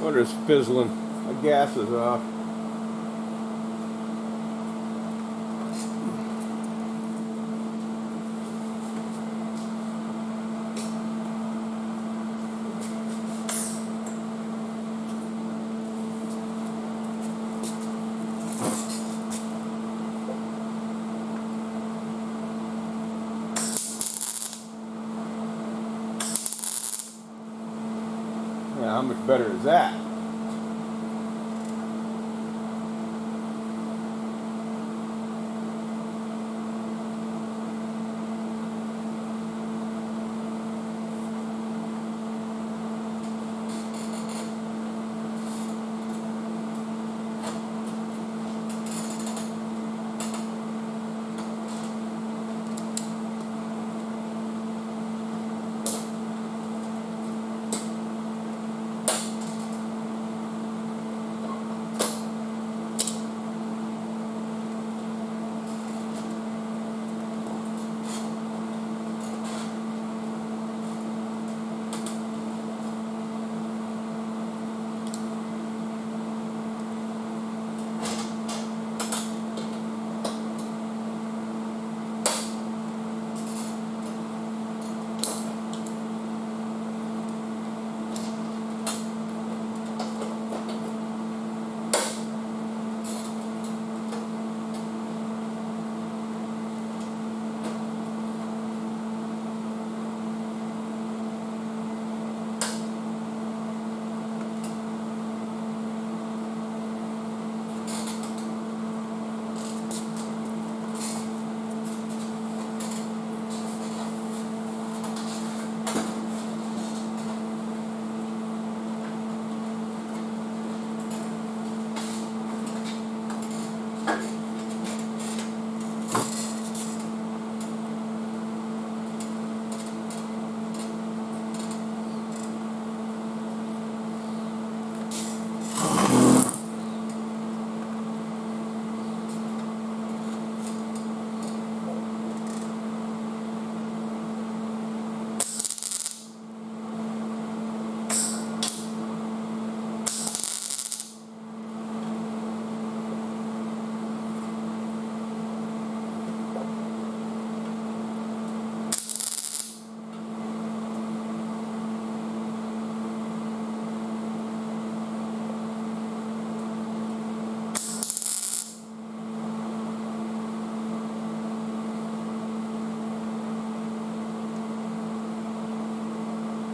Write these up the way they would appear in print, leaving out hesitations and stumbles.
Motor's fizzling. The gas is off. Yeah, how much better is that?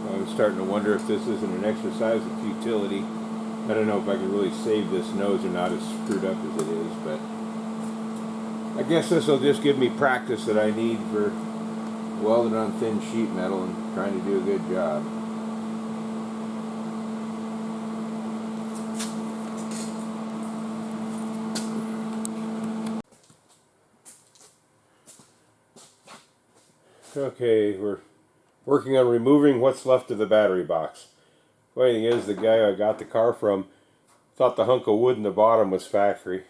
I was starting to wonder if this isn't an exercise of futility. I don't know if I can really save this nose or not, as screwed up as it is, but I guess this will just give me practice that I need for welding on thin sheet metal and trying to do a good job. Okay, we're working on removing what's left of the battery box. Funny thing is, the guy I got the car from thought the hunk of wood in the bottom was factory.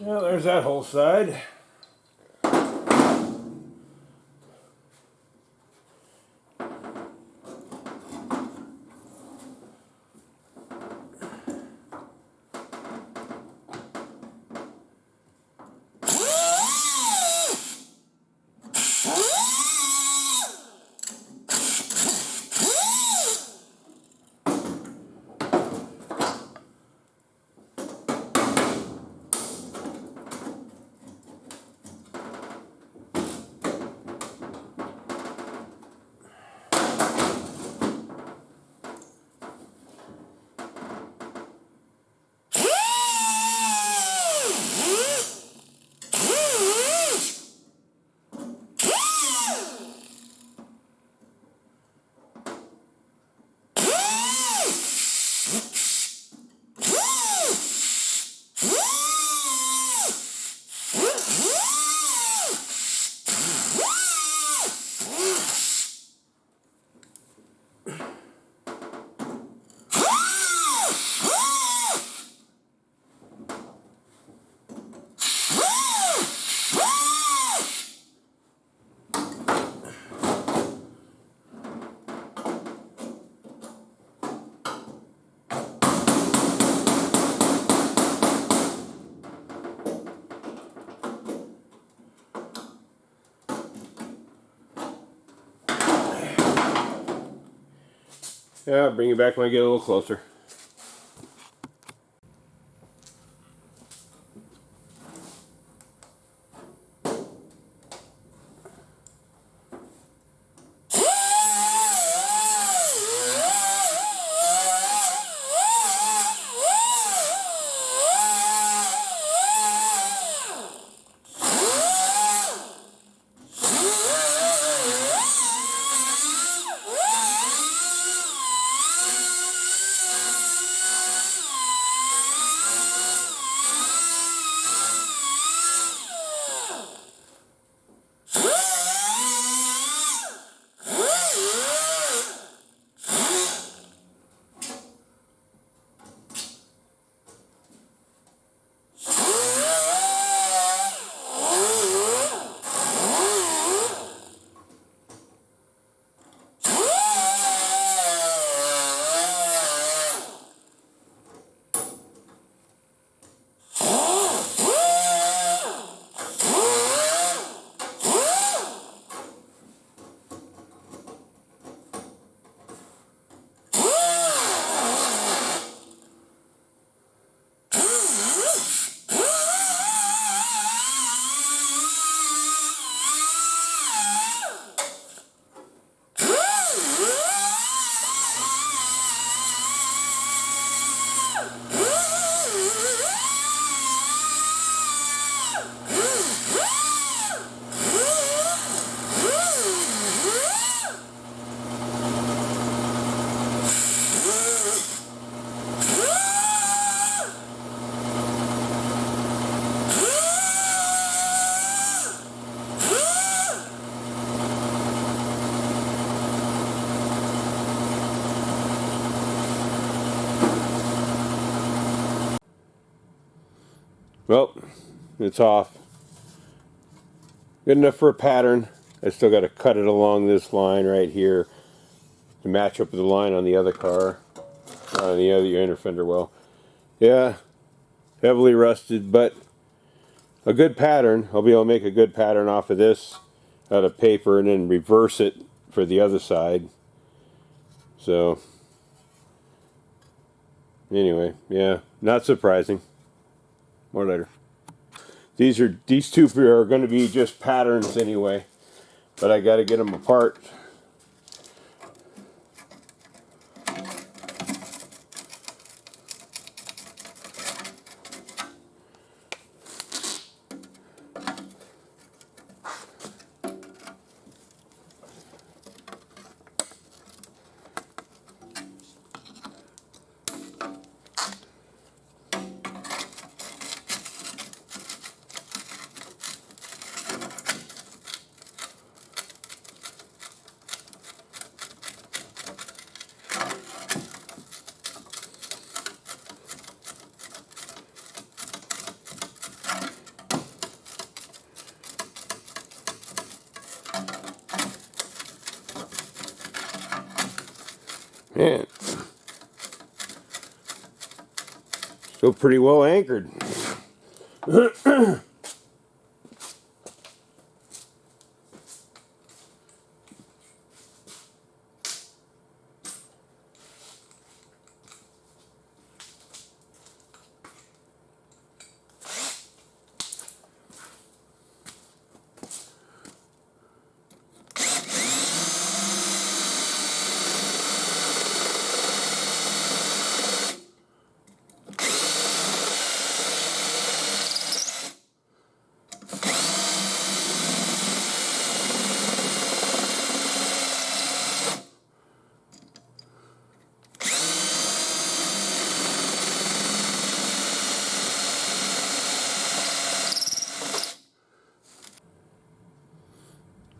Well, there's that whole side. Yeah, I'll bring you back when I get a little closer. Well, it's off. Good enough for a pattern. I still got to cut it along this line right here to match up with the line on the other car, on the other inner fender well. Yeah, heavily rusted, but a good pattern. I'll be able to make a good pattern off of this out of paper and then reverse it for the other side. So, anyway, yeah, not surprising. More later. These two are going to be just patterns anyway, but I got to get them apart. Still pretty well anchored.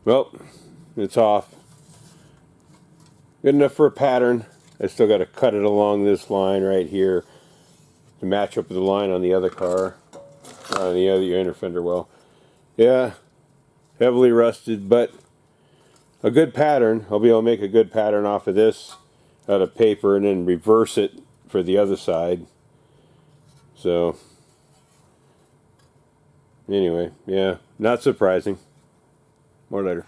Well, it's off. Good enough for a pattern. I still got to cut it along this line right here to match up with the line on the other car, on the other inner fender well. Yeah, heavily rusted, but a good pattern. I'll be able to make a good pattern off of this out of paper and then reverse it for the other side. So, anyway, yeah, not surprising. More later.